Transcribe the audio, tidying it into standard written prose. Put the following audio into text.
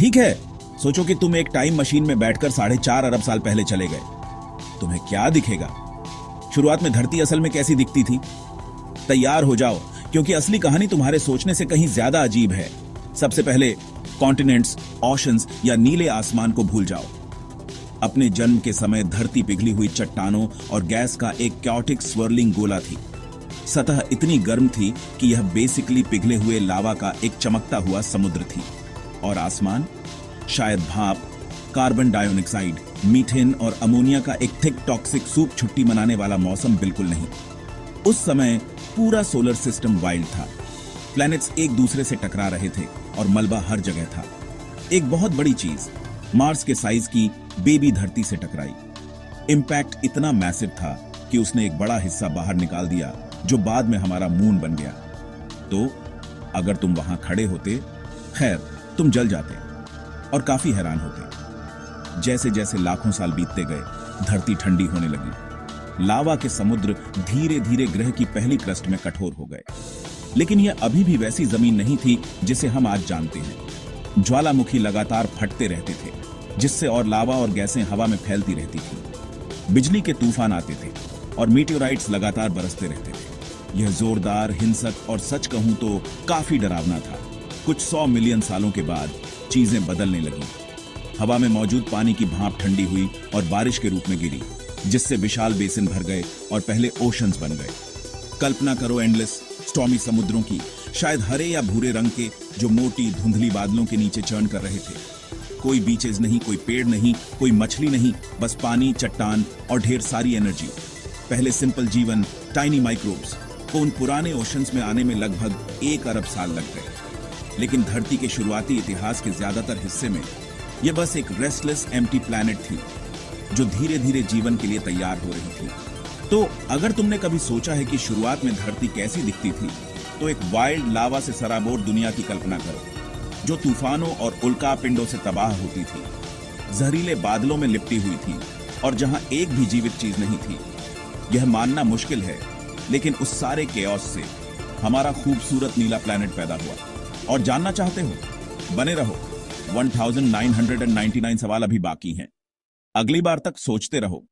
ठीक है, सोचो कि तुम एक टाइम मशीन में बैठकर 4.5 अरब साल पहले चले गए। तुम्हें क्या दिखेगा? शुरुआत में धरती असल में कैसी दिखती थी? तैयार हो जाओ, क्योंकि असली कहानी तुम्हारे सोचने से कहीं ज्यादा अजीब है। सबसे पहले कॉन्टिनेंट्स, ओशंस या नीले आसमान को भूल जाओ। अपने जन्म के समय धरती पिघली हुई चट्टानों और गैस का एक कैओटिक स्वर्लिंग गोला थी। सतह इतनी गर्म थी कि यह बेसिकली पिघले हुए लावा का एक चमकता हुआ समुद्र थी। और आसमान? शायद भाप, कार्बन डाइऑक्साइड, मीथेन और अमोनिया का एक थिक टॉक्सिक सूप छुट्टी मनाने वाला मौसम बिल्कुल नहीं। उस समय पूरा सोलर सिस्टम वाइल्ड था। प्लैनेट्स एक दूसरे से टकरा रहे थे और मलबा हर जगह था। एक बहुत बड़ी चीज मार्स के साइज की बेबी धरती से टकराई। इंपैक्ट इतना मैसिव था कि उसने एक बड़ा हिस्सा बाहर निकाल दिया, जो बाद में हमारा मून बन गया। तो अगर तुम वहां खड़े होते, खैर तुम जल जाते और काफी हैरान होते। जैसे जैसे लाखों साल बीतते गए, धरती ठंडी होने लगी। लावा के समुद्र धीरे धीरे ग्रह की पहली क्रस्ट में कठोर हो गए। लेकिन यह अभी भी वैसी जमीन नहीं थी जिसे हम आज जानते हैं। ज्वालामुखी लगातार फटते रहते थे, जिससे और लावा और गैसें हवा में फैलती रहती थी। बिजली के तूफान आते थे और मीटियोराइट्स लगातार बरसते रहते थे। यह जोरदार, हिंसक और सच कहूं तो काफी डरावना था। कुछ 100 मिलियन सालों के बाद चीजें बदलने लगी। हवा में मौजूद पानी की भाप ठंडी हुई और बारिश के रूप में गिरी, जिससे विशाल बेसिन भर गए और पहले ओशंस बन गए। कल्पना करो एंडलेस स्टॉर्मी समुद्रों की, शायद हरे या भूरे रंग के, जो मोटी धुंधली बादलों के नीचे चर्न कर रहे थे। कोई बीचेज नहीं, कोई पेड़ नहीं, कोई मछली नहीं, बस पानी, चट्टान और ढेर सारी एनर्जी। पहले सिंपल जीवन, टाइनी माइक्रोब्स को उन पुराने ओशंस में आने में लगभग 1 अरब साल लग गए। लेकिन धरती के शुरुआती इतिहास के ज्यादातर हिस्से में यह बस एक रेस्टलेस एम्प्टी प्लैनेट थी, जो धीरे धीरे जीवन के लिए तैयार हो रही थी। तो अगर तुमने कभी सोचा है कि शुरुआत में धरती कैसी दिखती थी, तो एक वाइल्ड लावा से सराबोर दुनिया की कल्पना करो, जो तूफानों और उल्का पिंडों से तबाह होती थी, जहरीले बादलों में लिपटी हुई थी और जहां एक भी जीवित चीज नहीं थी। यह मानना मुश्किल है, लेकिन उस सारे केओस से हमारा खूबसूरत नीला प्लैनेट पैदा हुआ। और जानना चाहते हो? बने रहो, 1999 सवाल अभी बाकी हैं। अगली बार तक सोचते रहो।